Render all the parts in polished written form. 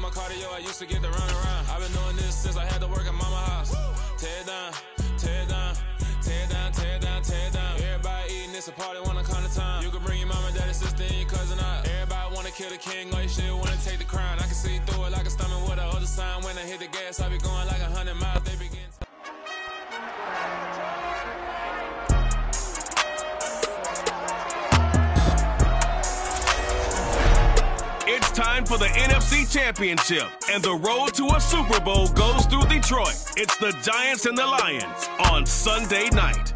my cardio, I used to get to run around. I've been doing this since I had to work at mama house. Tear it down, tear it down, tear it down, tear it down, tear it down. Everybody eating, it's a party, one kind of time. You can bring your mama, daddy, sister, and your cousin out. Everybody wanna kill the king, or you still wanna take the crown. I can see through it like a stomach with a other sign. When I hit the gas, I be going like 100 miles. They begin. It's time for the NFC Championship, and the road to a Super Bowl goes through Detroit. It's the Giants and the Lions on Sunday night.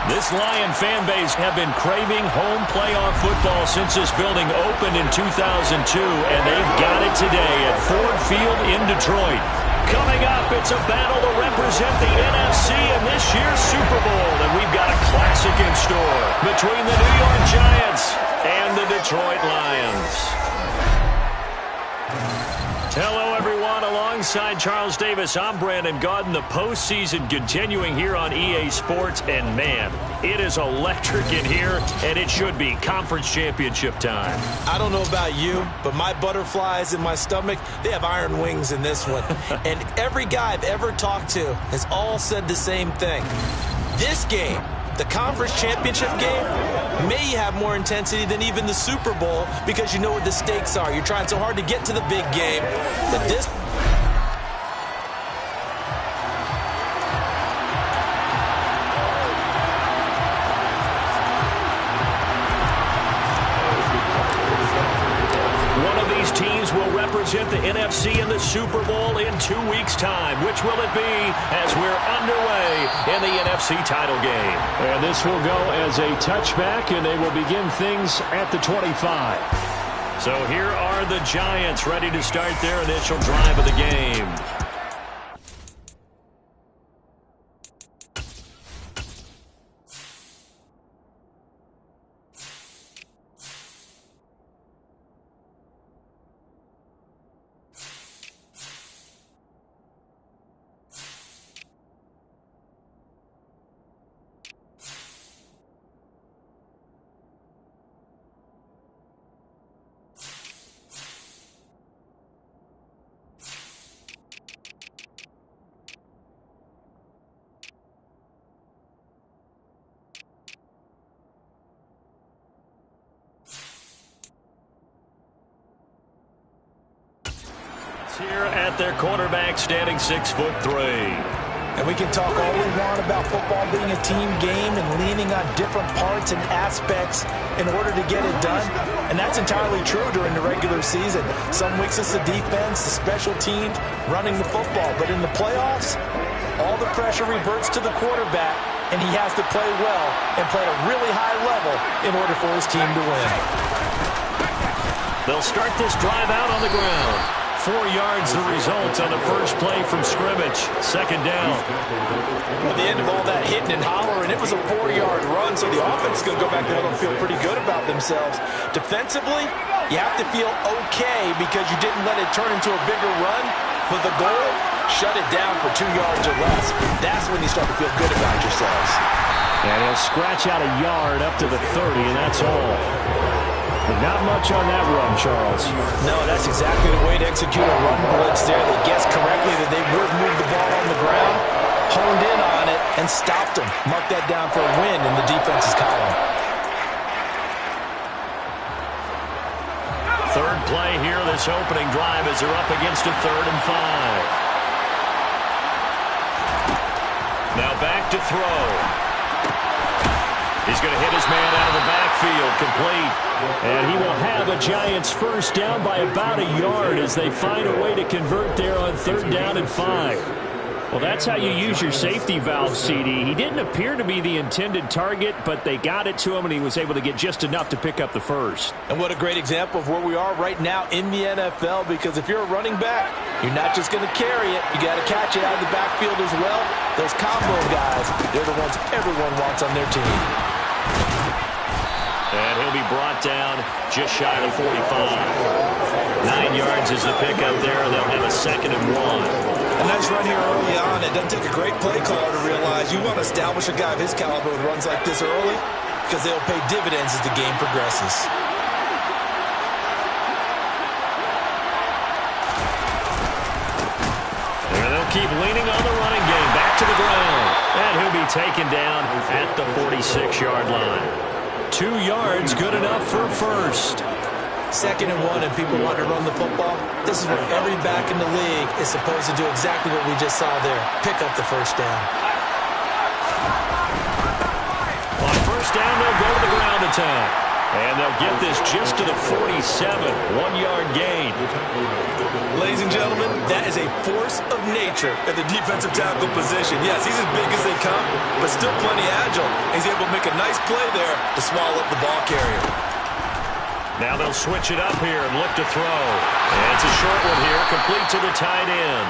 This Lion fan base have been craving home playoff football since this building opened in 2002, and they've got it today at Ford Field in Detroit. Coming up, it's a battle to represent the NFC in this year's Super Bowl, and we've got a classic in store between the New York Giants and the Detroit Lions. Hello, everyone. Alongside Charles Davis, I'm Brandon Gaudin. The postseason continuing here on EA Sports, and man, it is electric in here, and it should be conference championship time. I don't know about you, but my butterflies in my stomach, they have iron wings in this one. And every guy I've ever talked to has all said the same thing. This game, the conference championship game, may have more intensity than even the Super Bowl because you know what the stakes are. You're trying so hard to get to the big game that this... Represent the NFC in the Super Bowl in 2 weeks' time. Which will it be as we're underway in the NFC title game? And this will go as a touchback, and they will begin things at the 25. So here are the Giants ready to start their initial drive of the game. Here at their quarterback, standing 6'3". And we can talk all we want about football being a team game and leaning on different parts and aspects in order to get it done. And that's entirely true during the regular season. Some weeks it's the defense, the special teams, running the football. But in the playoffs, all the pressure reverts to the quarterback, and he has to play well and play at a really high level in order for his team to win. They'll start this drive out on the ground. 4 yards the result on the first play from scrimmage. Second down. At the end of all that hitting and hollering, it was a 4-yard run, so the offense is going to go back there and feel pretty good about themselves. Defensively, you have to feel okay because you didn't let it turn into a bigger run, but the goal, shut it down for 2 yards or less. That's when you start to feel good about yourselves. And he'll scratch out a yard up to the 30, and that's all. But not much on that run, Charles. No, that's exactly the way to execute a run blitz there. They guessed correctly that they would move the ball on the ground, honed in on it, and stopped them. Mark that down for a win in the defense's column. Third play here, this opening drive as they're up against a 3rd and 5. Now back to throw. He's going to hit his man out of the backfield, complete. And he will have a Giants first down by about a yard as they find a way to convert there on 3rd down and 5. Well, that's how you use your safety valve, CD. He didn't appear to be the intended target, but they got it to him, and he was able to get just enough to pick up the first. And what a great example of where we are right now in the NFL, because if you're a running back, you're not just going to carry it. You got to catch it out of the backfield as well. Those combo guys, they're the ones everyone wants on their team. And he'll be brought down just shy of 45. 9 yards is the pickup there, and they'll have a 2nd and 1. A nice run here early on. It doesn't take a great play caller to realize you want to establish a guy of his caliber with runs like this early because they'll pay dividends as the game progresses. And they'll keep leaning on the running game. Back to the ground. And he'll be taken down at the 46-yard line. 2 yards, good enough for first. 2nd and 1, and people want to run the football. This is where every back in the league is supposed to do exactly what we just saw there. Pick up the first down. On first down, they'll go to the ground attack. And they'll get this just to the 47, 1-yard gain. Ladies and gentlemen, that is a force of nature at the defensive tackle position. Yes, he's as big as they come, but still plenty agile. He's able to make a nice play there to swallow up the ball carrier. Now they'll switch it up here and look to throw. And it's a short one here, complete to the tight end.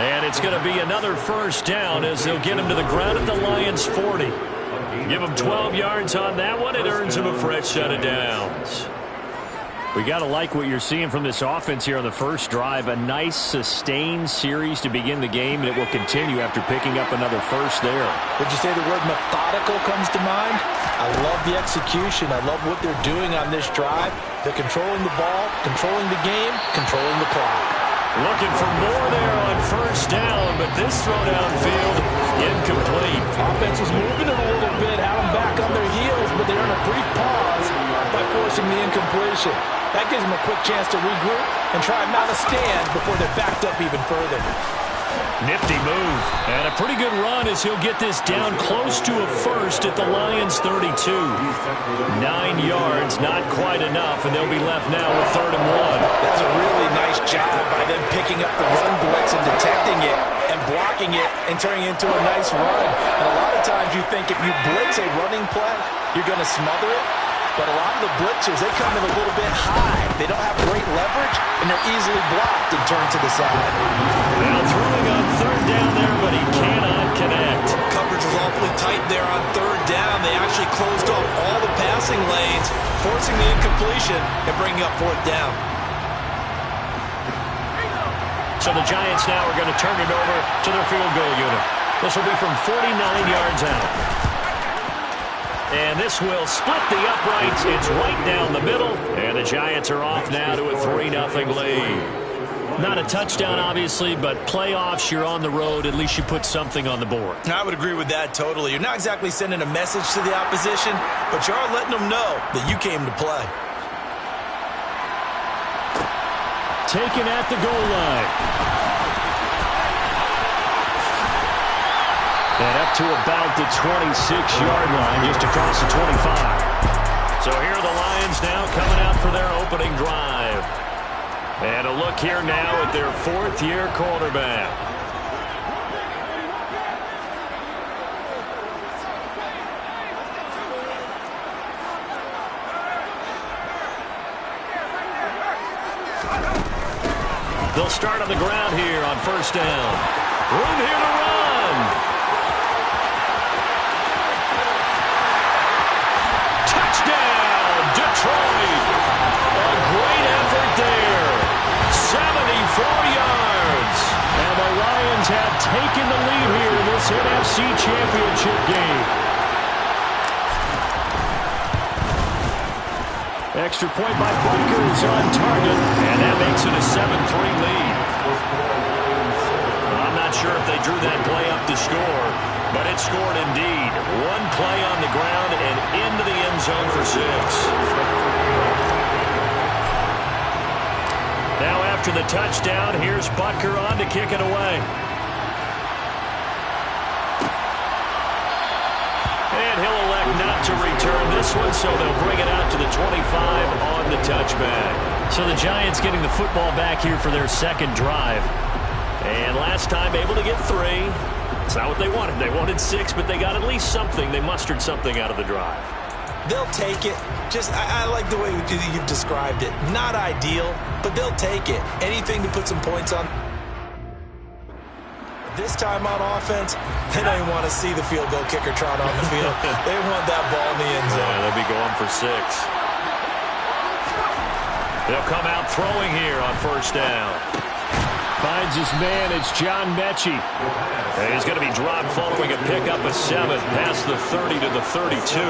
And it's going to be another first down as they'll get him to the ground at the Lions' 40. Give him 12 yards on that one. It earns him a fresh set of downs. We got to like what you're seeing from this offense here on the first drive. A nice, sustained series to begin the game, and it will continue after picking up another first there. Would you say the word methodical comes to mind? I love the execution. I love what they're doing on this drive. They're controlling the ball, controlling the game, controlling the clock. Looking for more there on first down, but this throw downfield, incomplete. Offense was moving it a little bit, had them back on their heels, but they're in a brief pause by forcing the incompletion. That gives them a quick chance to regroup and try and mount a stand before they're backed up even further. Nifty move. And a pretty good run as he'll get this down close to a first at the Lions' 32. 9 yards, not quite enough, and they'll be left now with 3rd and 1. That's a really nice job by them picking up the run blitz and detecting it and blocking it and turning it into a nice run. And a lot of times you think if you blitz a running play, you're going to smother it. But a lot of the blitzers, they come in a little bit high. They don't have great leverage, and they're easily blocked and turned to the side. Now throwing on 3rd down there, but he cannot connect. Coverage was awfully tight there on 3rd down. They actually closed off all the passing lanes, forcing the incompletion and bringing up 4th down. So the Giants now are going to turn it over to their field goal unit. This will be from 49 yards out. And this will split the uprights. It's right down the middle. And the Giants are off now to a 3-0 lead. Not a touchdown, obviously, but playoffs, you're on the road. At least you put something on the board. I would agree with that totally. You're not exactly sending a message to the opposition, but you are letting them know that you came to play. Taken at the goal line. And up to about the 26-yard line, just across the 25. So here are the Lions now coming out for their opening drive. And a look here now at their 4th-year quarterback. They'll start on the ground here on first down. Room here to run. Detroit. A great effort there. 74 yards. And the Lions have taken the lead here in this NFC Championship game. Extra point by Butker is on target. And that makes it a 7-3 lead. I'm not sure if they drew that play up to score, but it scored indeed. One play on the ground and into the end zone for 6. Now after the touchdown, here's Butker on to kick it away. And he'll elect not to return this one, so they'll bring it out to the 25 on the touchback. So the Giants getting the football back here for their 2nd drive. And last time able to get 3. It's not what they wanted. They wanted 6, but they got at least something. They mustered something out of the drive. They'll take it. I like the way you've described it. Not ideal, but they'll take it. Anything to put some points on. This time on offense, they don't even want to see the field goal kicker trot on the field. They want that ball in the end zone. Yeah, they'll be going for 6. They'll come out throwing here on first down. finds his man. It's John Mechie. And he's going to be dropped following a pickup of 7 past the 30 to the 32.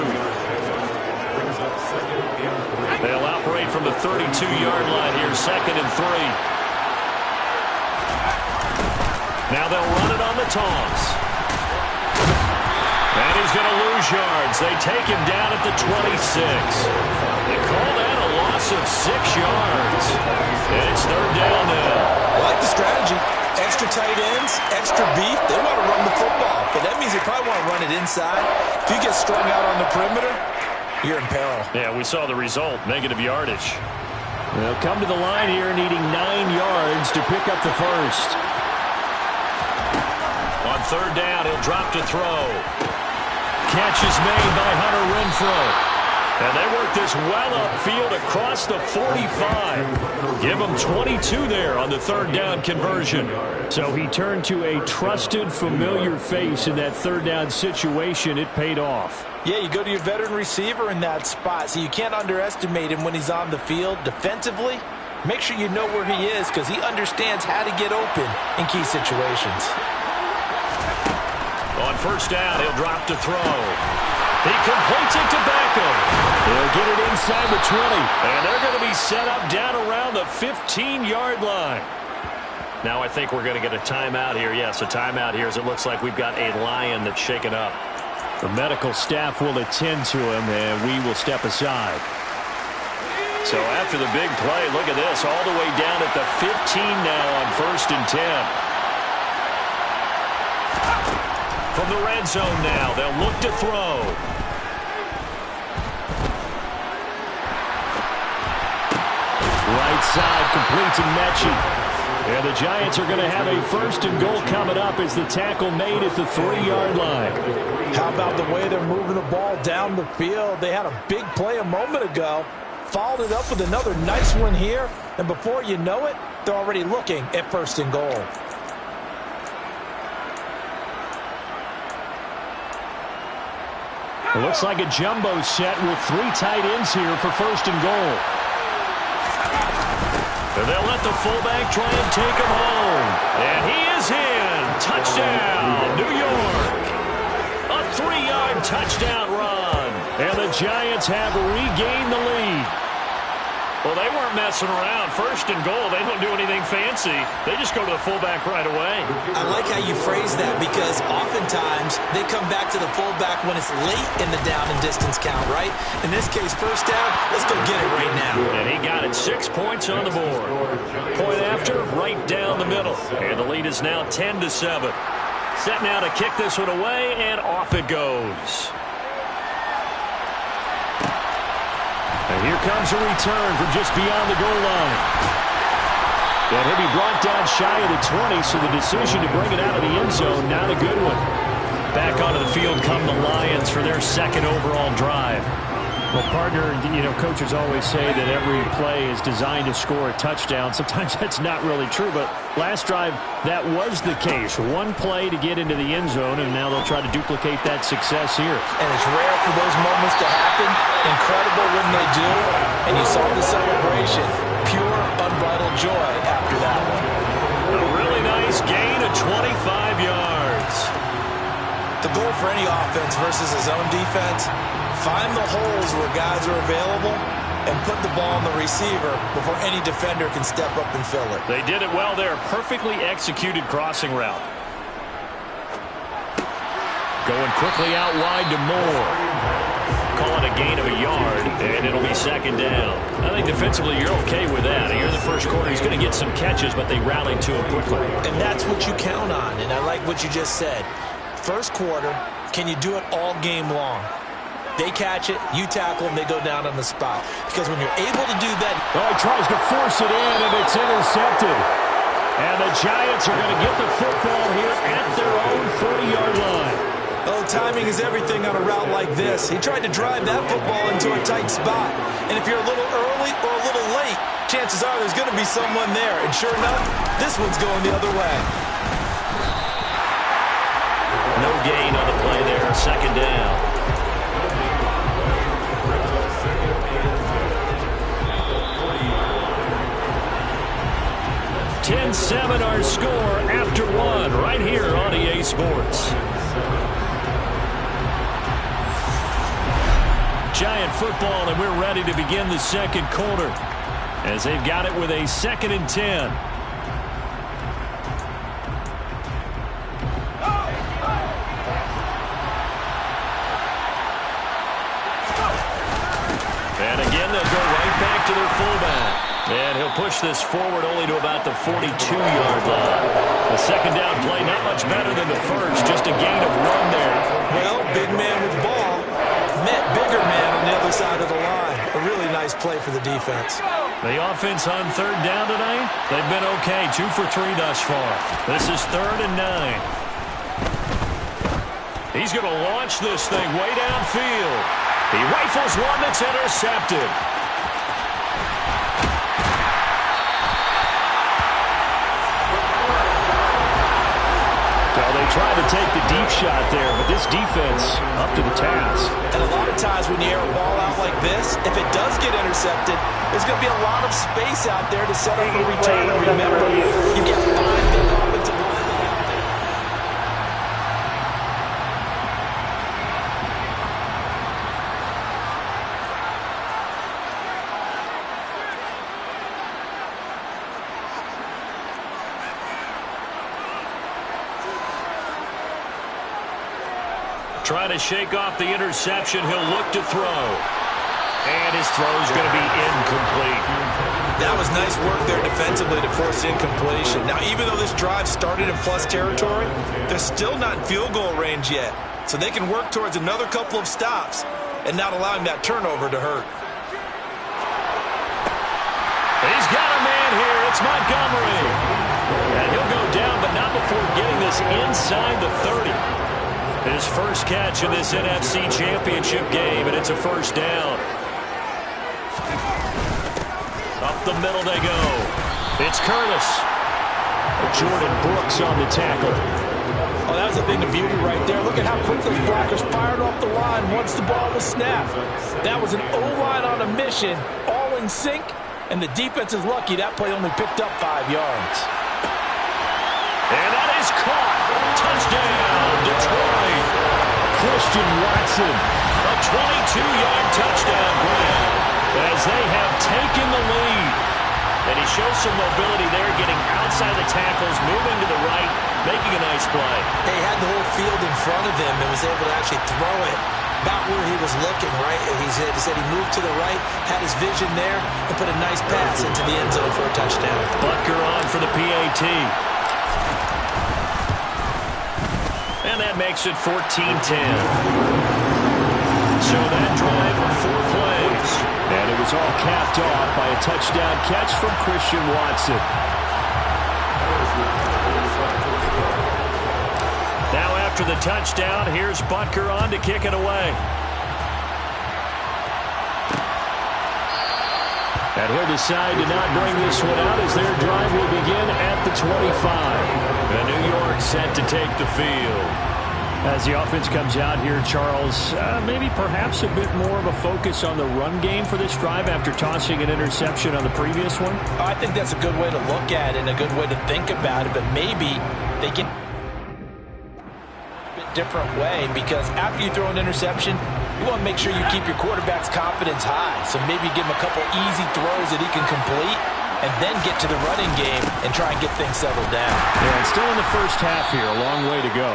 They'll operate from the 32-yard line here, 2nd and 3. Now they'll run it on the toss. And he's going to lose yards. They take him down at the 26. They call that a loss of 6 yards. And it's 3rd down now. I like the strategy. Extra tight ends, extra beef. They want to run the football, but that means they probably want to run it inside. If you get strung out on the perimeter, you're in peril. Yeah, we saw the result, negative yardage. They'll come to the line here needing 9 yards to pick up the first. On 3rd down, he'll drop to throw. Catch is made by Hunter Renfrow. And they work this well upfield across the 45. Give them 22 there on the 3rd down conversion. So he turned to a trusted, familiar face in that 3rd down situation. It paid off. Yeah, you go to your veteran receiver in that spot, so you can't underestimate him when he's on the field defensively. Make sure you know where he is because he understands how to get open in key situations. On 1st down, he'll drop to throw. He completes it to Beckham. He'll get it inside the 20. And they're going to be set up down around the 15-yard line. Now I think we're going to get a timeout here. Yes, a timeout here as it looks like we've got a Lion that's shaken up. The medical staff will attend to him, and we will step aside. So after the big play, look at this, all the way down at the 15 now on 1st and 10. From the red zone now, they'll look to throw. Right side complete to Mechie. And the Giants are going to have a 1st and goal coming up as the tackle made at the 3-yard line. How about the way they're moving the ball down the field? They had a big play a moment ago, followed it up with another nice one here, and before you know it, they're already looking at 1st and goal. It looks like a jumbo set with 3 tight ends here for 1st and goal. And they'll let the fullback try and take him home. And he is in. Touchdown, New York. A 3-yard touchdown run. And the Giants have regained the lead. Well, they weren't messing around. 1st and goal, they don't do anything fancy. They just go to the fullback right away. I like how you phrase that because oftentimes they come back to the fullback when it's late in the down and distance count, right? In this case, 1st down, let's go get it right now. And he got it, 6 points on the board. Point after, right down the middle. And the lead is now 10-7. Set now to kick this one away, and off it goes. And here comes a return from just beyond the goal line. And he'll be brought down shy of the 20, so the decision to bring it out of the end zone, not a good one. Back onto the field come the Lions for their 2nd overall drive. Well, partner, coaches always say that every play is designed to score a touchdown. Sometimes that's not really true, but last drive, that was the case. One play to get into the end zone, and now they'll try to duplicate that success here. And it's rare for those moments to happen. Incredible when they do. And you saw the celebration. Pure, unbridled joy after that one. A really nice gain of 25 yards. The goal for any offense versus his own defense, find the holes where guys are available and put the ball on the receiver before any defender can step up and fill it. They did it well there. Perfectly executed crossing route. Going quickly out wide to Moore. Call it a gain of a yard, and it'll be 2nd down. I think defensively you're okay with that. Here in the 1st quarter, he's going to get some catches, but they rallied to him quickly. And that's what you count on, and I like what you just said. 1st quarter, can you do it all game long? They catch it, you tackle them, they go down on the spot. Because when you're able to do that... Oh, he tries to force it in, and it's intercepted. And the Giants are going to get the football here at their own 40-yard line. Oh, timing is everything on a route like this. He tried to drive that football into a tight spot. And if you're a little early or a little late, chances are there's going to be someone there. And sure enough, this one's going the other way. No gain on the play there, 2nd down. Giant football, and we're ready to begin the second quarter as they've got it with a 2nd and 10. And again, they'll go right back to their fullback. And he'll push this forward only to about the 42-yard line. The second down play, not much better than the first, just a gain of 1 there. Well, big man with ball met bigger man on the other side of the line. A really nice play for the defense. The offense on 3rd down tonight, they've been okay, 2 for 3 thus far. This is 3rd and 9. He's going to launch this thing way downfield. He rifles one that's intercepted. Well, they tried to take the deep shot there, but this defense up to the task. And a lot of times when you air a ball out like this, if it does get intercepted, there's going to be a lot of space out there to set up a return. And remember, you get 5 big offensive linemen out there. Trying to shake off the interception. He'll look to throw. And his throw's going to be incomplete. That was nice work there defensively to force incompletion. Now, even though this drive started in plus territory, they're still not in field goal range yet. So they can work towards another couple of stops and not allowing that turnover to hurt. He's got a man here. It's Montgomery. And he'll go down, but not before getting this inside the 30. His first catch in this NFC Championship game, and it's a first down. Up the middle they go. It's Curtis. Jordan Brooks on the tackle. Oh, that was a thing of beauty right there. Look at how quick those blockers fired off the line once the ball was snapped. That was an O-line on a mission, all in sync, and the defense is lucky that play only picked up 5 yards. And that is caught. Touchdown, Detroit. Christian Watson. A 22-yard touchdown grab as they have taken the lead. And he shows some mobility there, getting outside the tackles, moving to the right, making a nice play. He had the whole field in front of him and was able to actually throw it about where he was looking, right? He said he moved to the right, had his vision there, and put a nice pass into the end zone for a touchdown. Butker on for the PAT. And that makes it 14-10. So that drive of 4 plays. And it was all capped off by a touchdown catch from Christian Watson. Now after the touchdown, here's Butker on to kick it away. And he'll decide to not bring this one out as their drive will begin at the 25. And New York set to take the field. As the offense comes out here, Charles, maybe perhaps a bit more of a focus on the run game for this drive after tossing an interception on the previous one? I think that's a good way to look at it and a good way to think about it, but maybe they get a bit different way because after you throw an interception, you want to make sure you keep your quarterback's confidence high. So maybe give him a couple easy throws that he can complete and then get to the running game and try and get things settled down. Yeah, and still in the first half here, a long way to go.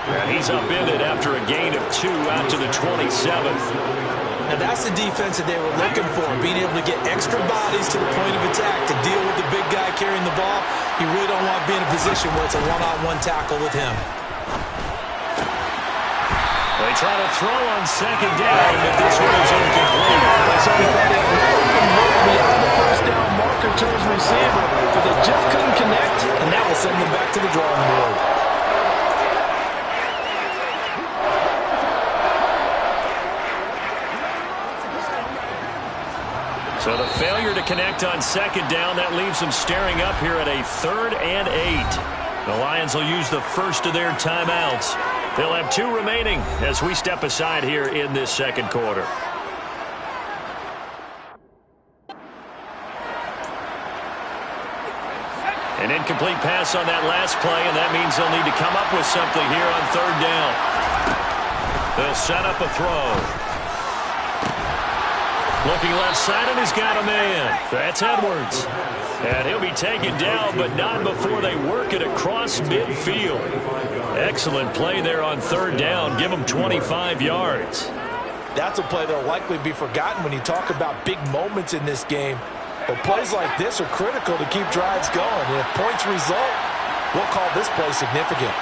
And he's upended after a gain of 2 out to the 27. Now that's the defense that they were looking for, being able to get extra bodies to the point of attack to deal with the big guy carrying the ball. You really don't want to be in a position where it's a one-on-one tackle with him. They try to throw on second down, but this one is incomplete. So he thought it beyond the first down marker to his receiver, but they just couldn't connect, and that will send them back to the drawing board. So the failure to connect on second down, that leaves them staring up here at a 3rd and 8. The Lions will use the first of their timeouts. They'll have 2 remaining as we step aside here in this second quarter. An incomplete pass on that last play, and that means they'll need to come up with something here on 3rd down. They'll set up a throw. Looking left side, and he's got a man. That's Edwards. And he'll be taken down, but not before they work it across midfield. Excellent play there on third down. Give them 25 yards. That's a play that will likely be forgotten when you talk about big moments in this game. But plays like this are critical to keep drives going. And if points result, we'll call this play significant.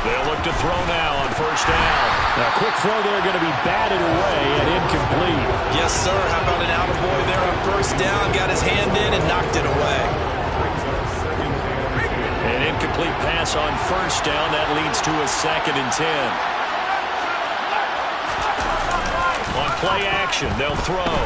They'll look to throw now on first down. A quick throw there going to be batted away and incomplete. Yes, sir. How about an attaboy there on first down? Got his hand in and knocked it away. An incomplete pass on first down. That leads to a 2nd and 10. On play action, they'll throw.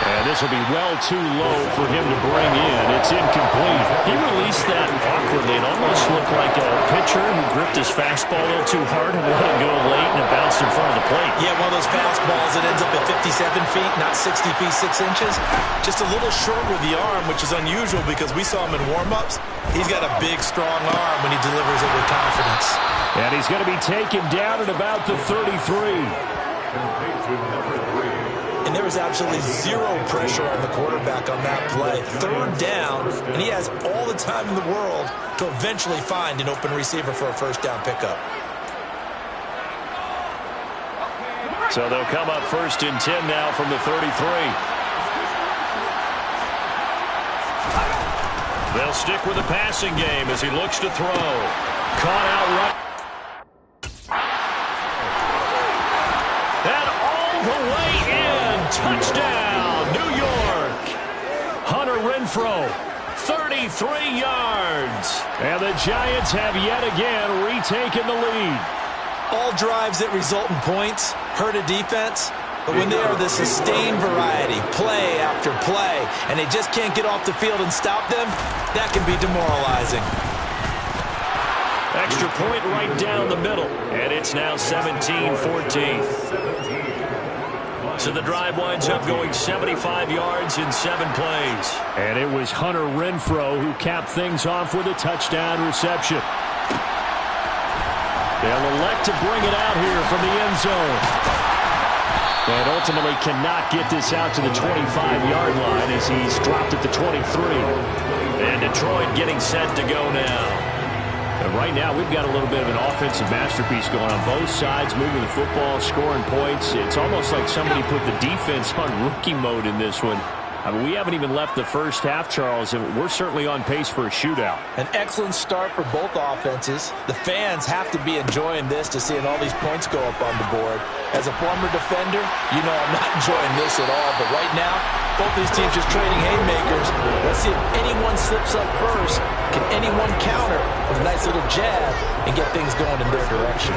And this will be well too low for him to bring in. It's incomplete. He released that awkwardly. It almost looked like a pitcher who gripped his fastball a little too hard and let it go late, and it bounced in front of the plate. Yeah, one of those fastballs that ends up at 57 feet, not 60 feet, 6 inches. Just a little short with the arm, which is unusual because we saw him in warm-ups. He's got a big, strong arm when he delivers it with confidence. And he's going to be taken down at about the 33. And there was absolutely zero pressure on the quarterback on that play. Third down, and he has all the time in the world to eventually find an open receiver for a first down pickup. So they'll come up 1st and 10 now from the 33. They'll stick with the passing game as he looks to throw. Caught out right. And all the way in. Touchdown, New York. Hunter Renfrow, 33 yards. And the Giants have yet again retaken the lead. All drives that result in points hurt a defense, but when they are the sustained variety, play after play, and they just can't get off the field and stop them, that can be demoralizing. Extra point right down the middle, and it's now 17-14. So the drive winds up going 75 yards in 7 plays. And it was Hunter Renfrow who capped things off with a touchdown reception. They'll elect to bring it out here from the end zone. And ultimately cannot get this out to the 25-yard line as he's dropped at the 23. And Detroit getting set to go now. And right now, we've got a little bit of an offensive masterpiece going on both sides, moving the football, scoring points. It's almost like somebody put the defense on rookie mode in this one. I mean, we haven't even left the first half, Charles, and we're certainly on pace for a shootout. An excellent start for both offenses. The fans have to be enjoying this to seeing all these points go up on the board. As a former defender, you know I'm not enjoying this at all. But right now, both these teams just trading haymakers. Let's see if anyone slips up first. Can anyone counter with a nice little jab and get things going in their direction?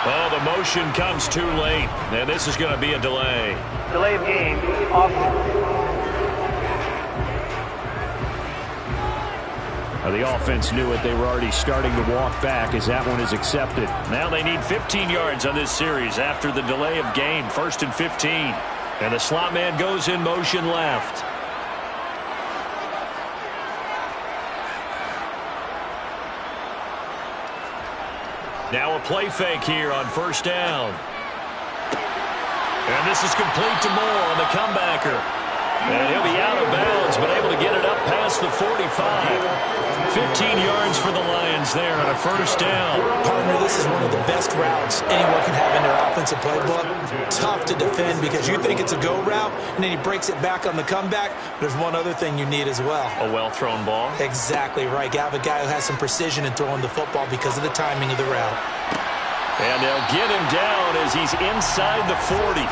Oh, the motion comes too late, and this is going to be a delay. Delay of game, off. The offense knew it. They were already starting to walk back as that one is accepted. Now they need 15 yards on this series after the delay of game. 1st and 15. And the slot man goes in motion left. Now a play fake here on first down. And this is complete to Moore on the comebacker. And he'll be out of bounds, but able to get it up past the 45. 15 yards for the Lions there on a first down. Partner, this is one of the best routes anyone can have in their offensive playbook. Tough to defend because you think it's a go route, and then he breaks it back on the comeback. There's one other thing you need as well. A well-thrown ball. Exactly right. You have a guy who has some precision in throwing the football because of the timing of the route. And they'll get him down as he's inside the 40.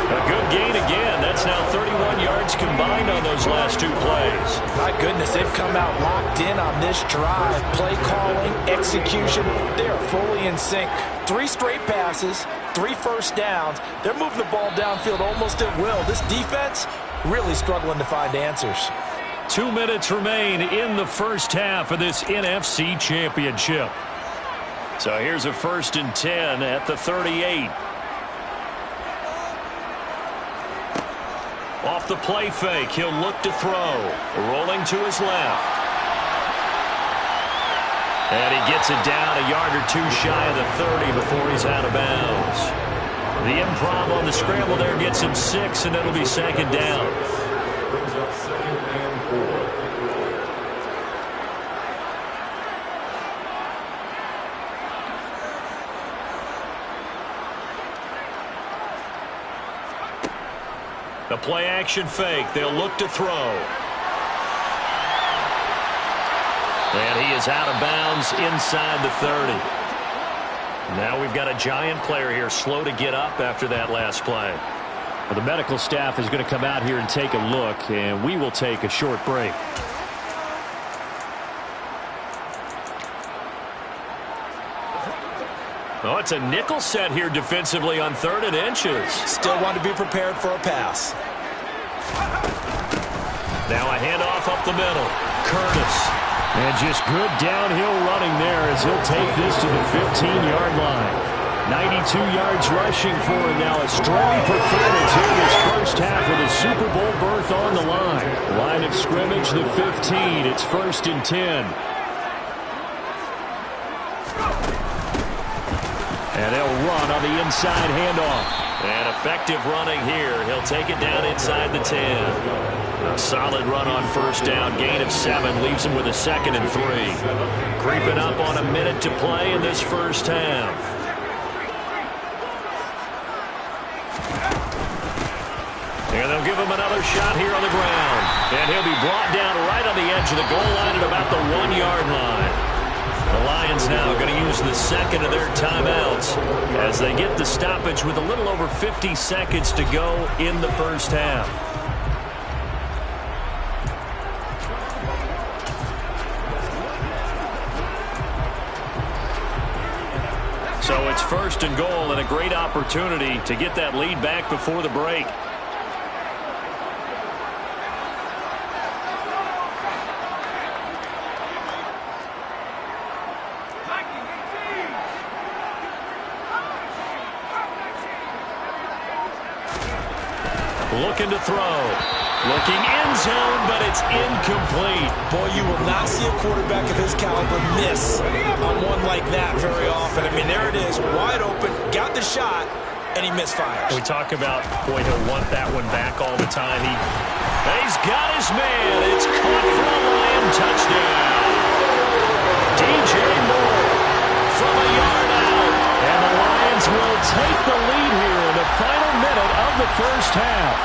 A good gain again. That's now 31 yards combined on those last 2 plays. My goodness, they've come out locked in on this drive. Play calling, execution, they are fully in sync. 3 straight passes, 3 first downs. They're moving the ball downfield almost at will. This defense really struggling to find answers. 2 minutes remain in the first half of this NFC Championship. So here's a 1st and 10 at the 38. Off the play fake, he'll look to throw. Rolling to his left. And he gets it down a yard or two shy of the 30 before he's out of bounds. The improv on the scramble there gets him 6, and it'll be 2nd down. Brings up 2nd and 4. The play action fake. They'll look to throw. And he is out of bounds inside the 30. Now we've got a Giant player here slow to get up after that last play. Well, the medical staff is going to come out here and take a look, and we will take a short break. Oh, it's a nickel set here defensively on 3rd and inches. Still want to be prepared for a pass. Now a handoff up the middle. Curtis. And just good downhill running there as he'll take this to the 15-yard line. 92 yards rushing for him now. A strong performance here this first half with a Super Bowl berth on the line. Line of scrimmage, the 15. It's 1st and 10. And they'll run on the inside handoff. And effective running here. He'll take it down inside the 10. A solid run on 1st down. Gain of 7 leaves him with a 2nd and 3. Creeping up on a minute to play in this first half. And they'll give him another shot here on the ground. And he'll be brought down right on the edge of the goal line at about the 1-yard line. The Lions now going to use the 2nd of their timeouts as they get the stoppage with a little over 50 seconds to go in the first half. So it's 1st and goal and a great opportunity to get that lead back before the break. Looking to throw. Looking end zone, but it's incomplete. Boy, you will not see a quarterback of his caliber miss on one like that very often. I mean, there it is, wide open, got the shot, and he misfires. We talk about, boy, he'll want that one back all the time. He's got his man. It's caught for a Lion touchdown. DJ Moore from a yard out. And the Lions will take the lead here in the final minute of the first half.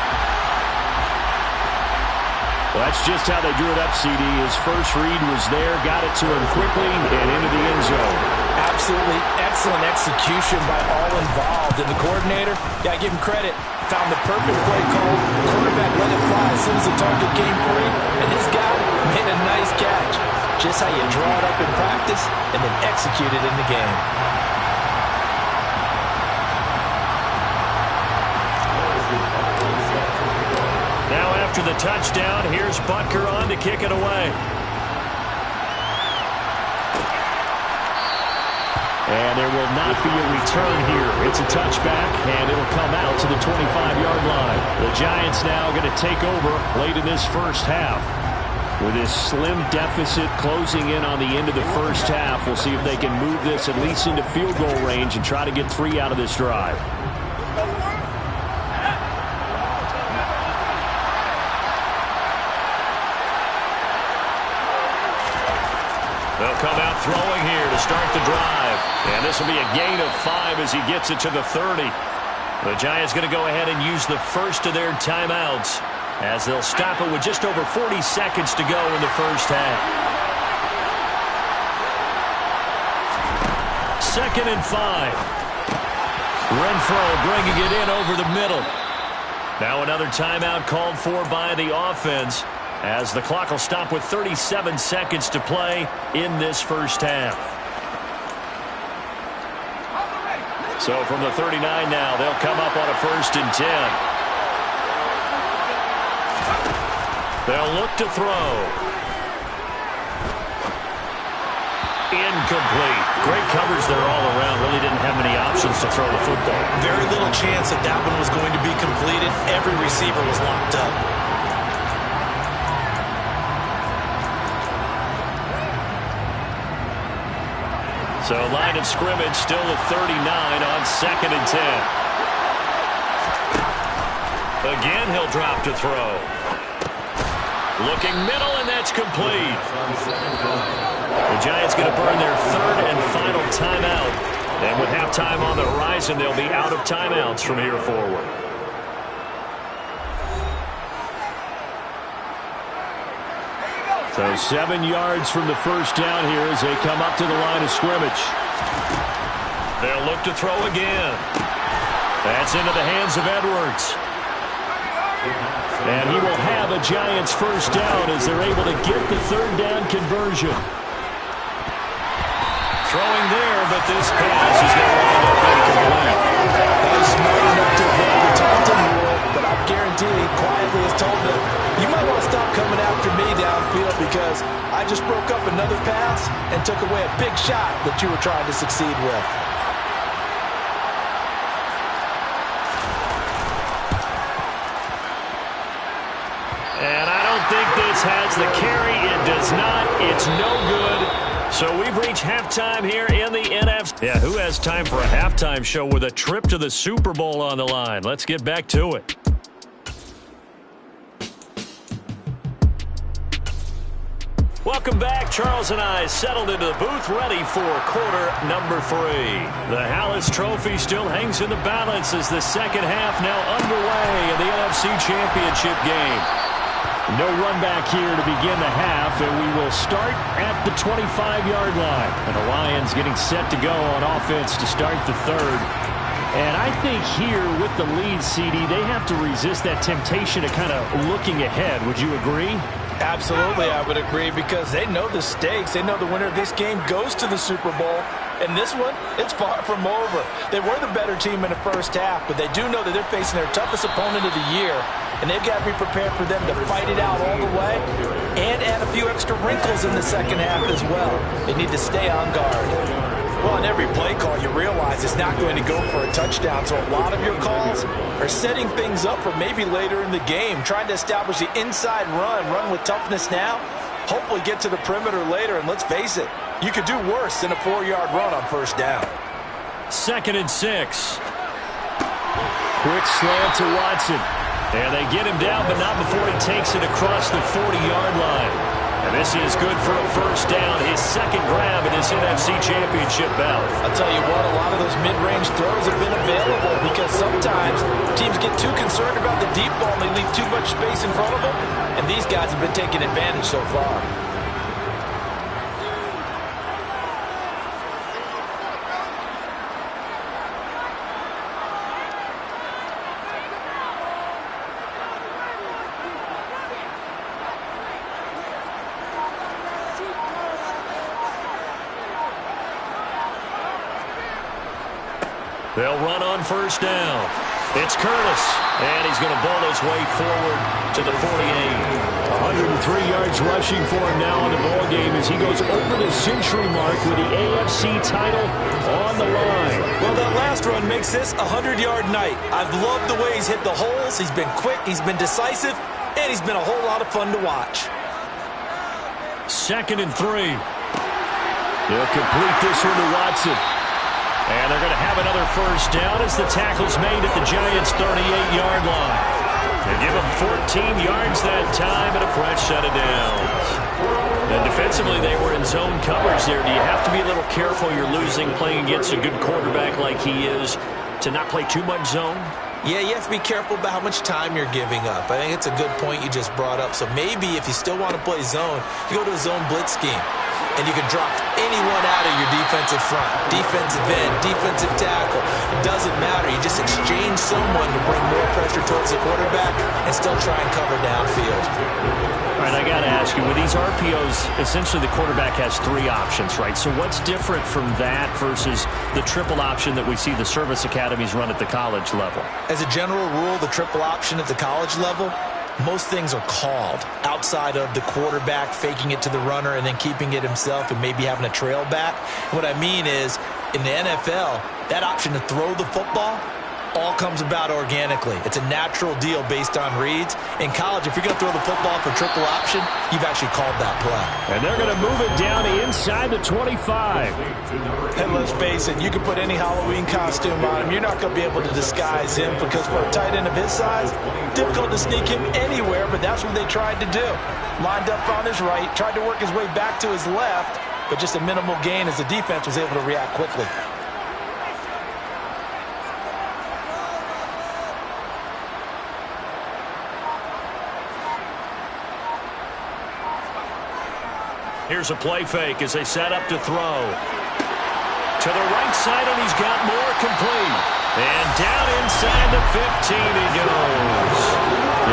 Well, that's just how they drew it up, CD. His first read was there, got it to him quickly, and into the end zone. Absolutely excellent execution by all involved. And the coordinator, yeah, give him credit, found the perfect play call. Quarterback let it fly as soon as the target came free, and this guy made a nice catch. Just how you draw it up in practice and then execute it in the game. After the touchdown, here's Butker on to kick it away. And there will not be a return here. It's a touchback, and it'll come out to the 25-yard line. The Giants now going to take over late in this first half. With this slim deficit closing in on the end of the first half, we'll see if they can move this at least into field goal range and try to get 3 out of this drive. They'll come out throwing here to start the drive. And this will be a gain of 5 as he gets it to the 30. The Giants going to go ahead and use the first of their timeouts as they'll stop it with just over 40 seconds to go in the first half. 2nd and 5. Renfro bringing it in over the middle. Now another timeout called for by the offense, as the clock will stop with 37 seconds to play in this first half. So from the 39 now, they'll come up on a 1st and 10. They'll look to throw. Incomplete. Great coverage there all around. Really didn't have many options to throw the football. Very little chance that that one was going to be completed. Every receiver was locked up. So line of scrimmage still at 39 on 2nd and 10. Again, he'll drop to throw. Looking middle, and that's complete. The Giants going to burn their 3rd and final timeout. And with halftime on the horizon, they'll be out of timeouts from here forward. So 7 yards from the first down here as they come up to the line of scrimmage. They'll look to throw again. That's into the hands of Edwards. And he will have a Giants first down as they're able to get the 3rd down conversion. Throwing there, but this pass is going to wind up incomplete. That was smart enough to avoid the taunting rule, but I guarantee he quietly has told them, you might want to stop coming after me downfield because I just broke up another pass and took away a big shot that you were trying to succeed with. And I don't think this has the carry. It does not. It's no good. So we've reached halftime here in the NFC. Yeah, who has time for a halftime show with a trip to the Super Bowl on the line? Let's get back to it. Welcome back. Charles and I settled into the booth ready for quarter number 3. The Hallis Trophy still hangs in the balance as the second half now underway in the NFC Championship game. No run back here to begin the half, and we will start at the 25-yard line. And the Lions getting set to go on offense to start the 3rd. And I think here with the lead, CD, they have to resist that temptation of kind of looking ahead. Would you agree? Absolutely, I would agree, because they know the stakes. They know the winner of this game goes to the Super Bowl. And this one, it's far from over. They were the better team in the first half, but they do know that they're facing their toughest opponent of the year, and they've got to be prepared for them to fight it out all the way and add a few extra wrinkles in the second half as well. They need to stay on guard. Well, in every play call, you realize it's not going to go for a touchdown, so a lot of your calls are setting things up for maybe later in the game, trying to establish the inside run with toughness now, hopefully get to the perimeter later, and let's face it, you could do worse than a 4-yard run on first down. 2nd and 6. Quick slant to Watson. And they get him down, but not before he takes it across the 40-yard line. And this is good for a first down, his second grab in his NFC Championship bout. I'll tell you what, a lot of those mid-range throws have been available because sometimes teams get too concerned about the deep ball and they leave too much space in front of them. And these guys have been taking advantage so far. They'll run on first down. It's Curtis, and he's going to bowl his way forward to the 48. 103 yards rushing for him now in the ball game as he goes over the century mark with the AFC title on the line. Well, that last run makes this a 100-yard night. I've loved the way he's hit the holes. He's been quick, he's been decisive, and he's been a whole lot of fun to watch. 2nd and 3. They'll complete this one to Watson. And they're going to have another first down as the tackle's made at the Giants' 38-yard line. They give them 14 yards that time and a fresh set of downs. And defensively, they were in zone coverage there. Do you have to be a little careful you're losing playing against a good quarterback like he is to not play too much zone? Yeah, you have to be careful about how much time you're giving up. I think it's a good point you just brought up. So maybe if you still want to play zone, you go to a zone blitz scheme. And you can drop anyone out of your defensive front, defensive end, defensive tackle. It doesn't matter. You just exchange someone to bring more pressure towards the quarterback and still try and cover downfield. All right, I got to ask you, with these RPOs, essentially the quarterback has 3 options, right? So what's different from that versus the triple option that we see the service academies run at the college level? As a general rule, the triple option at the college level, most things are called outside of the quarterback faking it to the runner and then keeping it himself and maybe having a trail back. What I mean is, in the NFL, that option to throw the football all comes about organically. It's a natural deal based on reads. In college, if you're going to throw the football for triple option, you've actually called that play. And they're going to move it down inside the 25. And let's face it, you can put any Halloween costume on him. You're not going to be able to disguise him because for a tight end of his size, difficult to sneak him anywhere, but that's what they tried to do. Lined up on his right, tried to work his way back to his left, but just a minimal gain as the defense was able to react quickly. Here's a play fake as they set up to throw. To the right side, and he's got more complete. And down inside the 15 he goes.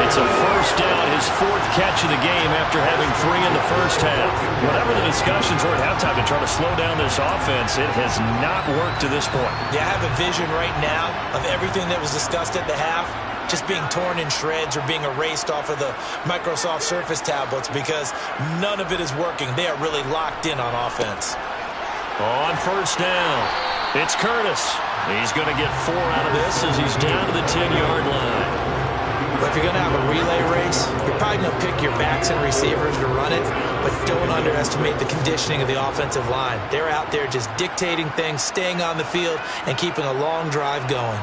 It's a first down, his fourth catch of the game after having 3 in the first half. Whatever the discussions were at halftime to try to slow down this offense, it has not worked to this point. Yeah, I have a vision right now of everything that was discussed at the half just being torn in shreds or being erased off of the Microsoft Surface tablets because none of it is working. They are really locked in on offense. On first down, it's Curtis. He's going to get 4 out of this as he's down to the 10-yard line. But if you're going to have a relay race, you're probably going to pick your backs and receivers to run it, but don't underestimate the conditioning of the offensive line. They're out there just dictating things, staying on the field, and keeping a long drive going.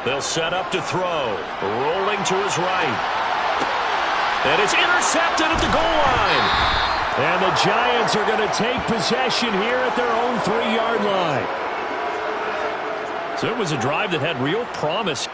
They'll set up to throw. Rolling to his right. And it's intercepted at the goal line. And the Giants are going to take possession here at their own 3-yard line. So it was a drive that had real promise.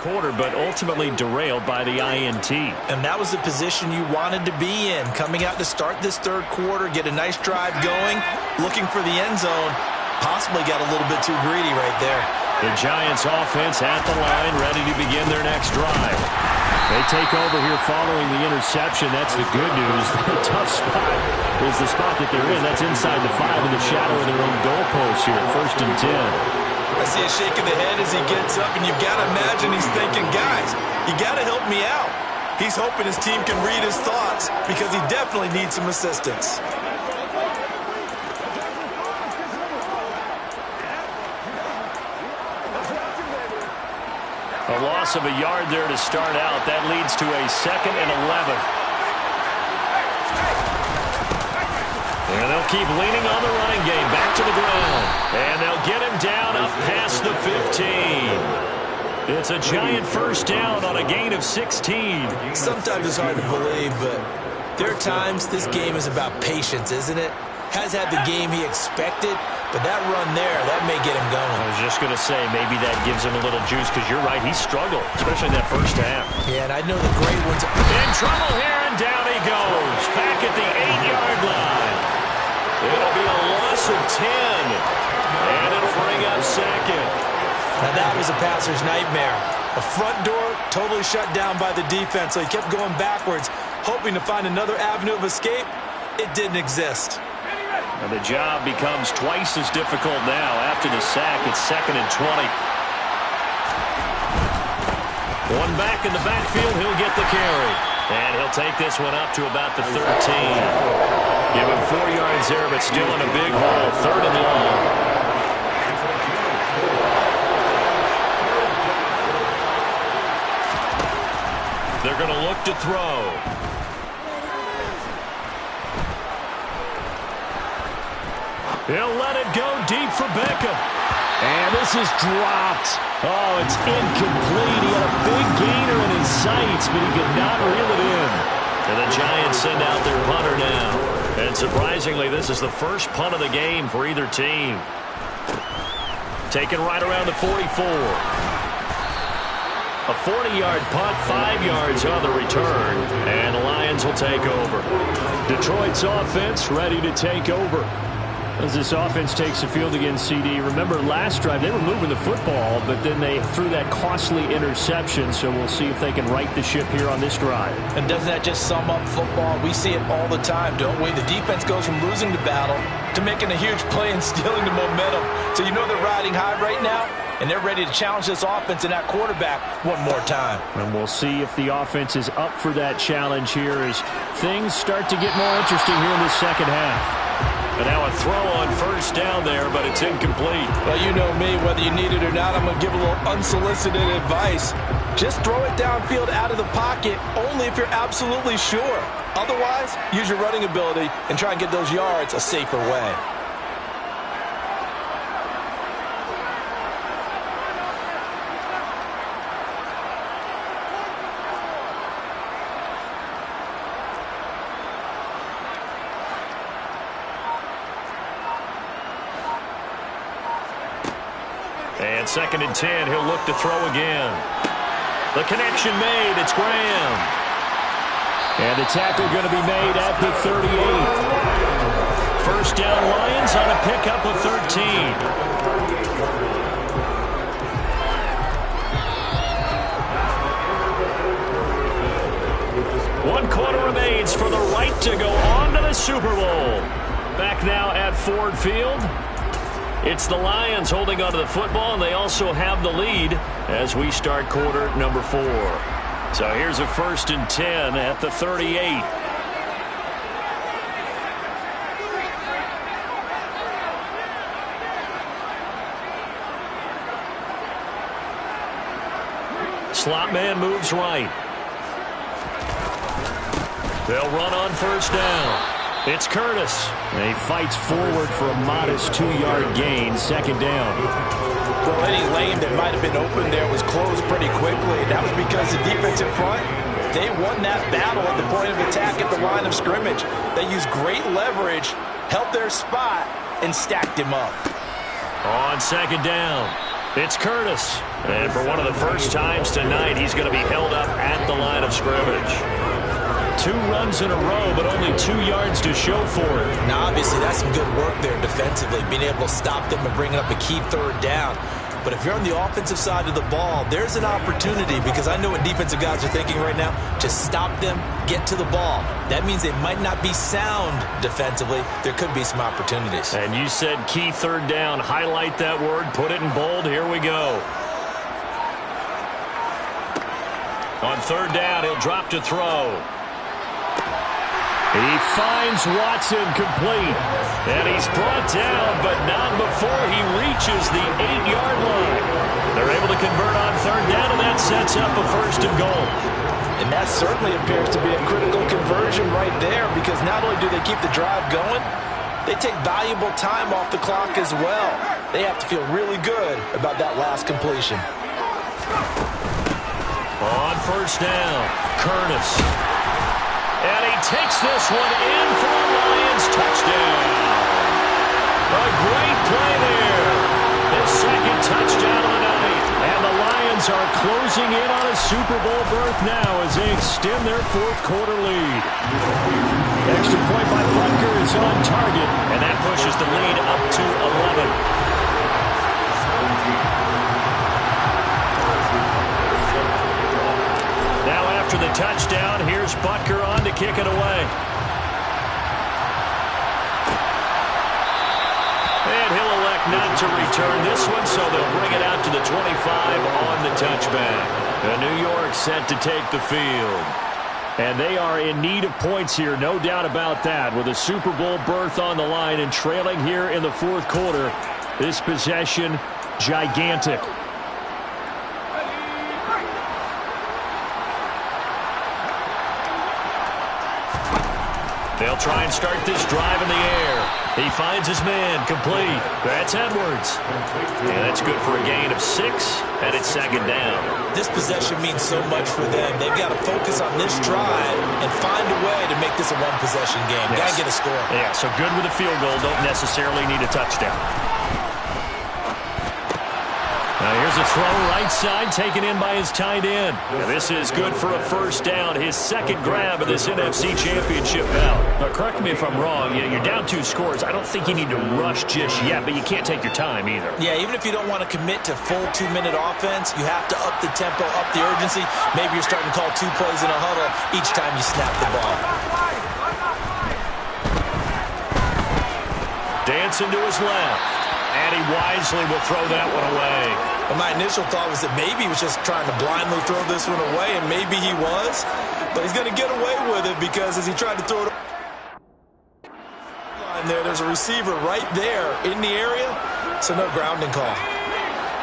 Quarter, but ultimately derailed by the INT. And that was the position you wanted to be in. Coming out to start this third quarter, get a nice drive going, looking for the end zone. Possibly got a little bit too greedy right there. The Giants offense at the line, ready to begin their next drive. They take over here following the interception. That's the good news. The tough spot is the spot that they're in. That's inside the 5 in the shadow of their own goalpost here, 1st and 10. I see a shake of the head as he gets up, and you've got to imagine he's thinking, guys, you got to help me out. He's hoping his team can read his thoughts because he definitely needs some assistance. A loss of a yard there to start out. That leads to a 2nd and 11. And they'll keep leaning on the running game. Back to the ground. And they'll get him down up past the 15. It's a Giant first down on a gain of 16. Sometimes it's hard to believe, but there are times this game is about patience, isn't it? Has had the game he expected, but that run there, that may get him going. I was just going to say, maybe that gives him a little juice, because you're right, he struggled, especially in that first half. Yeah, and I know the great ones. In trouble here, and down he goes. Back at the 8-yard line. It'll be a loss of 10, and it'll bring up 2nd. Now that was a passer's nightmare. The front door totally shut down by the defense, so he kept going backwards, hoping to find another avenue of escape. It didn't exist. And the job becomes twice as difficult now after the sack. It's 2nd and 20. One back in the backfield, he'll get the carry. And he'll take this one up to about the 13. Give him 4 yards there, but still in a big hole. 3rd and long. They're going to look to throw. He'll let it go deep for Beckham. And this is dropped. Oh, it's incomplete. He had a big gainer in his sights, but he could not reel it in. And the Giants send out their punter now. And surprisingly, this is the first punt of the game for either team. Taken right around the 44. A 40-yard punt, 5 yards on the return. And the Lions will take over. Detroit's offense ready to take over. As this offense takes the field against CD, remember last drive they were moving the football, but then they threw that costly interception, so we'll see if they can right the ship here on this drive. And doesn't that just sum up football? We see it all the time, don't we? The defense goes from losing the battle to making a huge play and stealing the momentum. So you know they're riding high right now, and they're ready to challenge this offense and that quarterback one more time. And we'll see if the offense is up for that challenge here as things start to get more interesting here in the second half. And now a throw on first down there, but it's incomplete. Well, you know me, whether you need it or not, I'm going to give a little unsolicited advice. Just throw it downfield out of the pocket, only if you're absolutely sure. Otherwise, use your running ability and try and get those yards a safer way. And 2nd and 10, he'll look to throw again. The connection made, it's Graham. And the tackle going to be made at the 38. First down Lions on a pickup of 13. One quarter remains for the right to go on to the Super Bowl. Back now at Ford Field. It's the Lions holding onto the football, and they also have the lead as we start quarter number 4. So here's a 1st and 10 at the 38. Slot man moves right. They'll run on first down. It's Curtis. And he fights forward for a modest 2-yard gain, 2nd down. Well, any lane that might have been open there was closed pretty quickly. That was because the defensive front, they won that battle at the point of attack at the line of scrimmage. They used great leverage, held their spot, and stacked him up. On 2nd down, it's Curtis. And for one of the first times tonight, he's going to be held up at the line of scrimmage. 2 runs in a row, but only 2 yards to show for it. Now, obviously, that's some good work there defensively, being able to stop them and bringing up a key 3rd down. But if you're on the offensive side of the ball, there's an opportunity, because I know what defensive guys are thinking right now. Just stop them, get to the ball. That means they might not be sound defensively. There could be some opportunities. And you said key 3rd down. Highlight that word. Put it in bold. Here we go. On 3rd down, he'll drop to throw. He finds Watson complete. And he's brought down, but not before he reaches the 8-yard line. They're able to convert on 3rd down, and that sets up a 1st and goal. And that certainly appears to be a critical conversion right there, because not only do they keep the drive going, they take valuable time off the clock as well. They have to feel really good about that last completion. On 1st down, Curtis. And he takes this one in for a Lions touchdown. A great play there. His 2nd touchdown of the night. And the Lions are closing in on a Super Bowl berth now as they extend their 4th quarter lead. Extra point by Butker is on target. And that pushes the lead up to 11. After the touchdown, here's Butker on to kick it away. And he'll elect not to return this one, so they'll bring it out to the 25 on the touchback. And New York set to take the field. And they are in need of points here, no doubt about that. With a Super Bowl berth on the line and trailing here in the 4th quarter, this possession, gigantic. They'll try and start this drive in the air. He finds his man, complete. That's Edwards. And that's good for a gain of 6, and it's second down. This possession means so much for them. They've got to focus on this drive and find a way to make this a one-possession game. Yes. Got to get a score. Yeah, so good with a field goal. Don't necessarily need a touchdown. Now here's a throw right side taken in by his tight end. And this is good for a first down. His second grab of this NFC Championship bout. Now, correct me if I'm wrong. You're down 2 scores. I don't think you need to rush just yet, but you can't take your time either. Yeah, even if you don't want to commit to full 2-minute offense, you have to up the tempo, up the urgency. Maybe you're starting to call 2 plays in a huddle each time you snap the ball. Dancing to his left. And he wisely will throw that one away. And my initial thought was that maybe he was just trying to blindly throw this one away, and maybe he was. But he's going to get away with it because as he tried to throw it there's a receiver right there in the area, so no grounding call.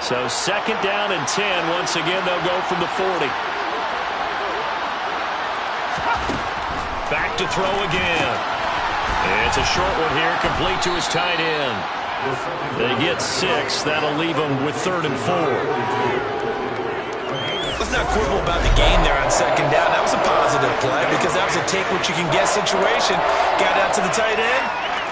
So second down and 10. Once again, they'll go from the 40. Back to throw again. It's a short one here, complete to his tight end. They get 6. That'll leave them with 3rd and 4. Let's not quibble about the gain there on second down. That was a positive play because that was a take-what-you-can-get situation. Got out to the tight end.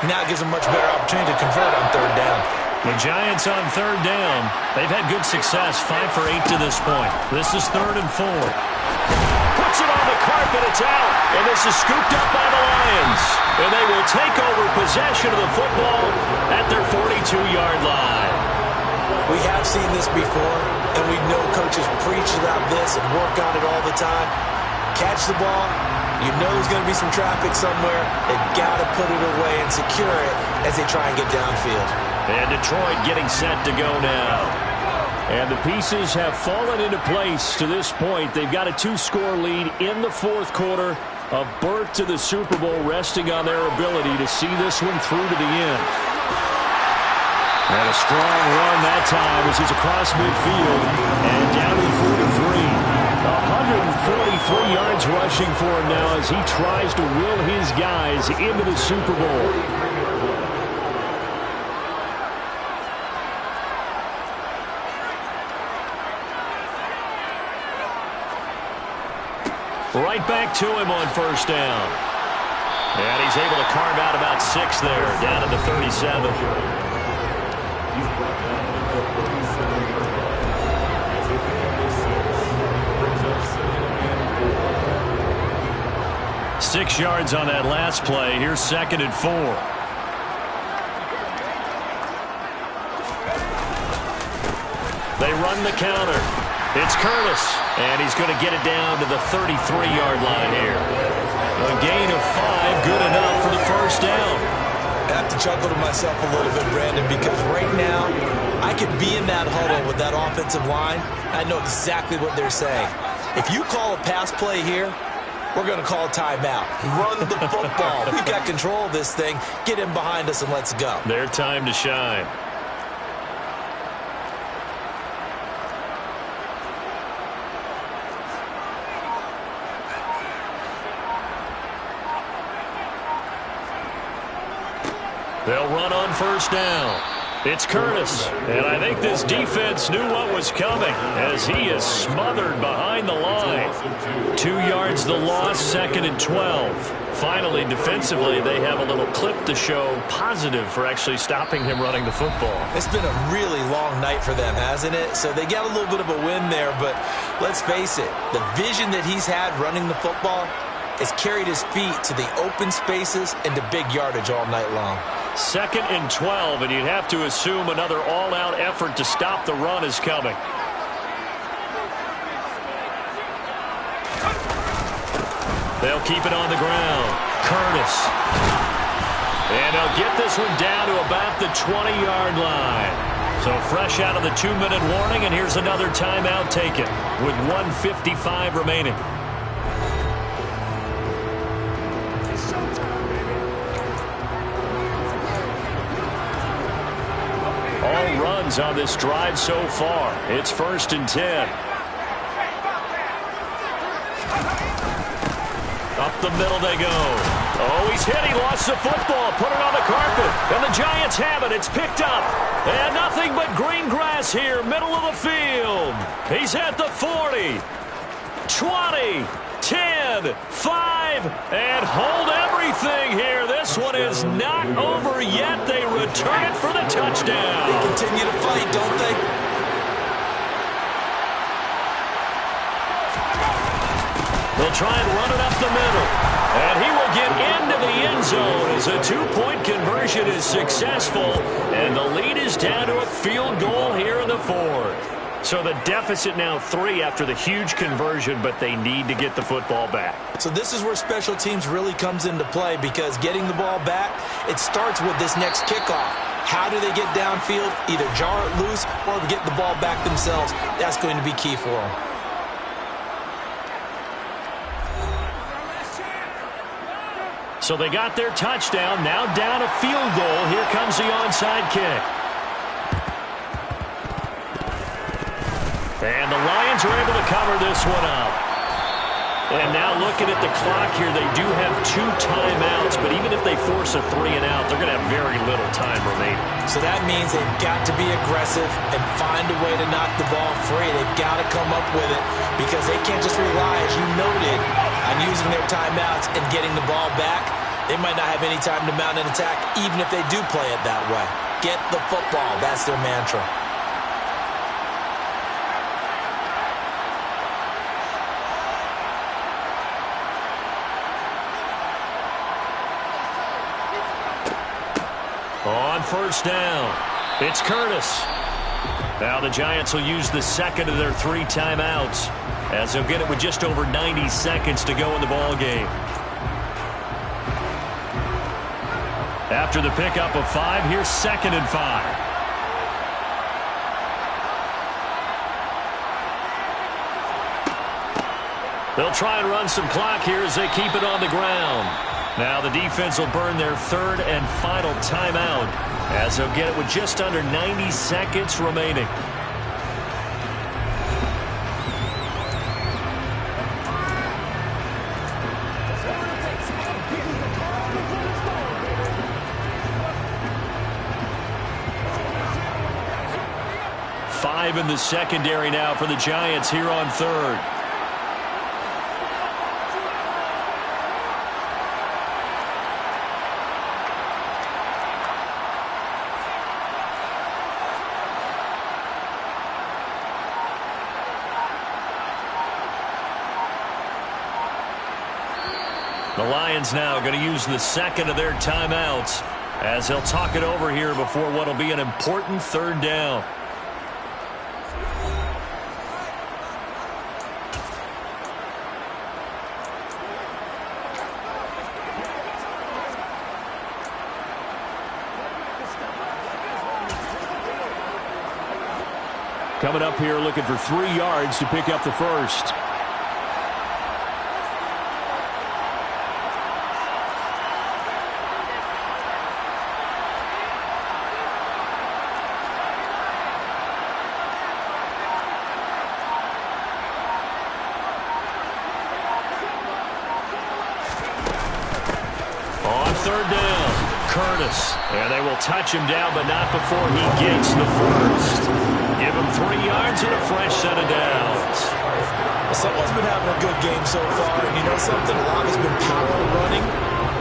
Now it gives them much better opportunity to convert on 3rd down. The Giants on 3rd down. They've had good success, 5 for 8 to this point. This is 3rd and 4. Puts it on the carpet. It's out. And this is scooped up by the Lions. And they will take over possession of the football at their 42-yard line. We have seen this before, and we know coaches preach about this and work on it all the time. Catch the ball. You know there's going to be some traffic somewhere. They've got to put it away and secure it as they try and get downfield. And Detroit getting set to go now. And the pieces have fallen into place to this point. They've got a 2-score lead in the 4th quarter. A berth to the Super Bowl resting on their ability to see this one through to the end. And a strong run that time as he's across midfield and down to the 43. 143 yards rushing for him now as he tries to will his guys into the Super Bowl. Right back to him on 1st down. And he's able to carve out about 6 there, down to the 37. 6 yards on that last play. Here's 2nd and 4. They run the counter. It's Curtis, and he's going to get it down to the 33-yard line here. A gain of 5, good enough for the first down. I have to chuckle to myself a little bit, Brandon, because right now I could be in that huddle with that offensive line. I know exactly what they're saying. If you call a pass play here, we're going to call a timeout. Run the football. We've got control of this thing. Get in behind us and let's go. Their time to shine. They'll run on 1st down. It's Curtis, and I think this defense knew what was coming as he is smothered behind the line. 2 yards the loss, 2nd and 12. Finally, defensively, they have a little clip to show positive for actually stopping him running the football. It's been a really long night for them, hasn't it? So they got a little bit of a win there, but let's face it, the vision that he's had running the football has carried his feet to the open spaces and to big yardage all night long. 2nd and 12, and you'd have to assume another all-out effort to stop the run is coming. They'll keep it on the ground. Curtis. And they'll get this one down to about the 20-yard line. So fresh out of the 2-minute warning, and here's another timeout taken with 1:55 remaining. All runs on this drive so far. It's 1st and 10. Up the middle they go. Oh, he's hit. He lost the football. Put it on the carpet. And the Giants have it. It's picked up. And nothing but green grass here, middle of the field. He's at the 40, 20, 10, 5, and hold everything here. This one is not over yet. They return it for the touchdown. They continue to fight, don't they? They'll try and run it up the middle. And he will get into the end zone as a two-point conversion is successful. And the lead is down to a field goal here in the fourth. So the deficit now 3 after the huge conversion, but they need to get the football back. So this is where special teams really comes into play, because getting the ball back, it starts with this next kickoff. How do they get downfield? Either jar it loose or get the ball back themselves. That's going to be key for them. So they got their touchdown, now down a field goal. Here comes the onside kick. And the Lions are able to cover this one up. And now looking at the clock here, they do have 2 timeouts, but even if they force a 3 and out, they're going to have very little time remaining. So that means they've got to be aggressive and find a way to knock the ball free. They've got to come up with it, because they can't just rely, as you noted, on using their timeouts and getting the ball back. They might not have any time to mount an attack, even if they do play it that way. Get the football. That's their mantra. On first down, it's Curtis. Now the Giants will use the second of their 3 timeouts, as they'll get it with just over 90 seconds to go in the ball game. After the pickup of 5, here's 2nd and 5. They'll try and run some clock here as they keep it on the ground. Now the defense will burn their 3rd and final timeout, as they'll get it with just under 90 seconds remaining. In the secondary now for the Giants here on 3rd. The Lions now going to use the 2nd of their timeouts, as they'll talk it over here before what will be an important 3rd down. Coming up here looking for 3 yards to pick up the first. On 3rd down, Curtis. And they will touch him down, but not before he gets the first. Give him 3 yards and a fresh set of downs. Someone's been having a good game so far, and you know something? A lot has been power running.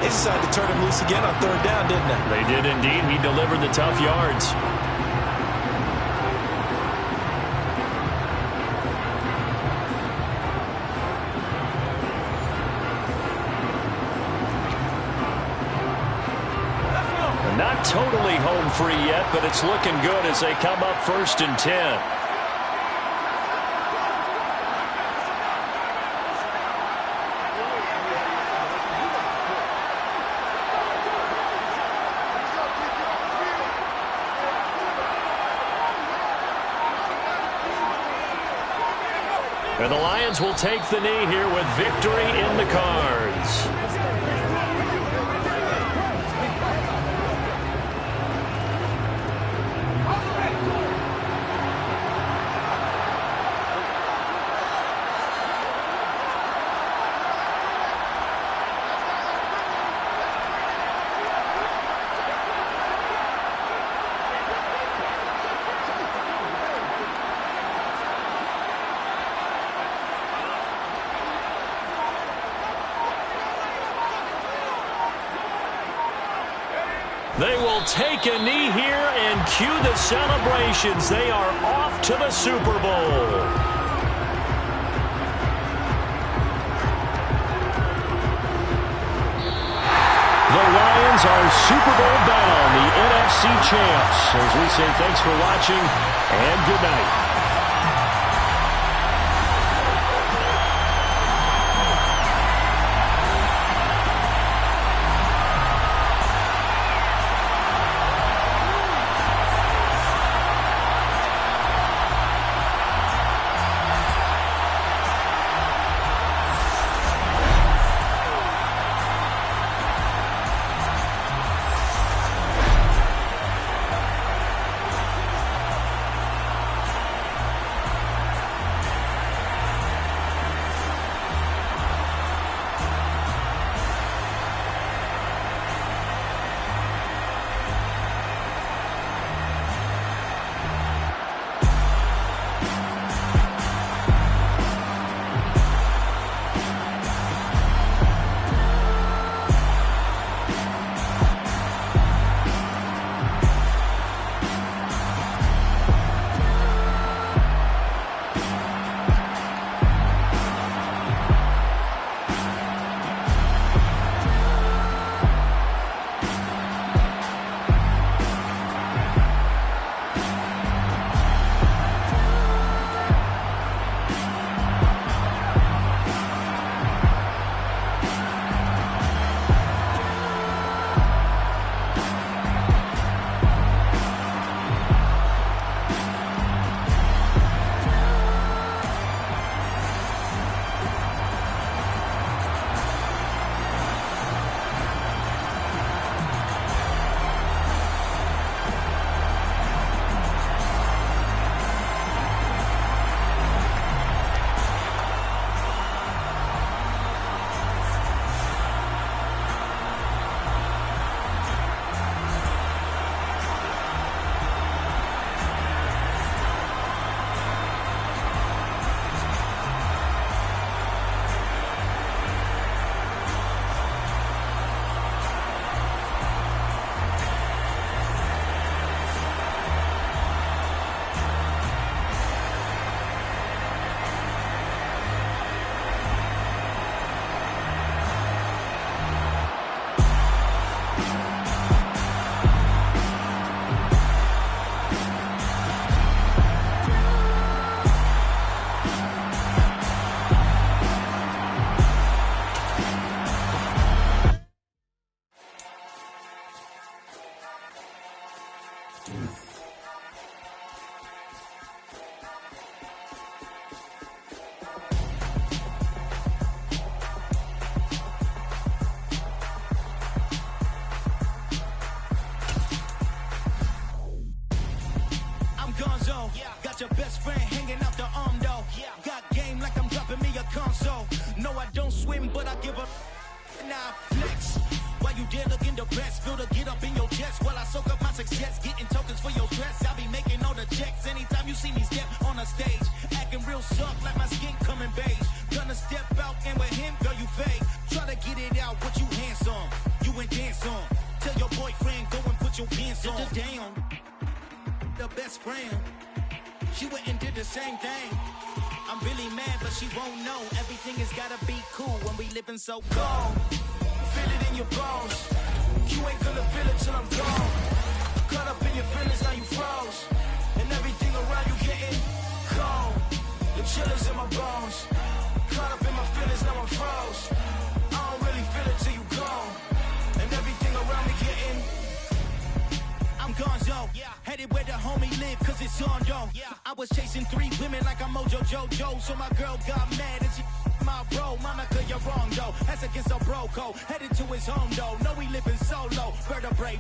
They decided to turn him loose again on 3rd down, didn't they? They did indeed. He delivered the tough yards. Not totally home free yet, but it's looking good as they come up 1st and 10. And the Lions will take the knee here with victory in the cards. They will take a knee here and cue the celebrations. They are off to the Super Bowl. The Lions are Super Bowl bound, the NFC champs. As we say, thanks for watching and good night. Got your best friend hanging out the arm though. Got game like I'm dropping me a console. No, I don't swim, but I give up. Now flex. While you there looking the best, feel the get up in your chest while I soak up my success, getting tokens for your stress. I be making all the checks anytime you see me step on a stage, acting real soft like my skin coming beige. Gonna step out and with him, girl, you fake. Try to get it out, what you handsome, you ain't dance on. Tell your boyfriend go and put your pants on. Down, the best friend. She went and did the same thing. I'm really mad, but she won't know. Everything has gotta be cool when we living so cold. Feel it in your bones. You ain't gonna feel it till I'm gone. Caught up in your feelings, now you froze. And everything around you getting cold. The chillers in my bones. Caught up in my feelings, now I'm froze. I don't really feel it till you gone. And everything around me getting. I'm gonzo. Headed where the homie live, cause it's on though. I was chasing 3 women like I'm Mojo Jojo. So my girl got mad and she my bro. Monica, you're wrong though. That's against a bro code. Headed to his home though. No, we living solo. Vertebrae.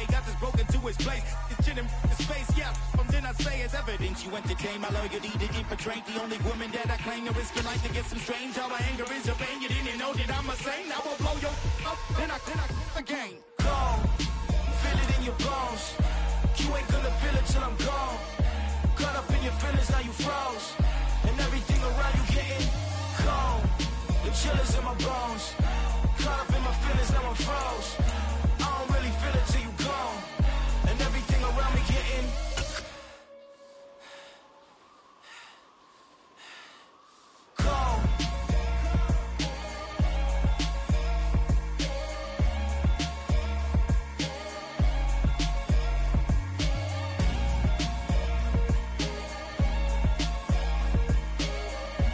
Got this broken to his place. It's chin in his face, yeah. Then I say it's evidence you entertain my loyalty to infiltrate. The only woman that I claim to risk your life to get some strange. How my anger is your pain. You didn't know that I'm a saint. I will blow your up. Then I again. Gone. Feel it in your bones. You ain't gonna feel it till I'm gone. Caught up in your feelings, now you froze. And everything around you getting cold. The chillers in my bones. Caught up in my feelings, now I'm froze.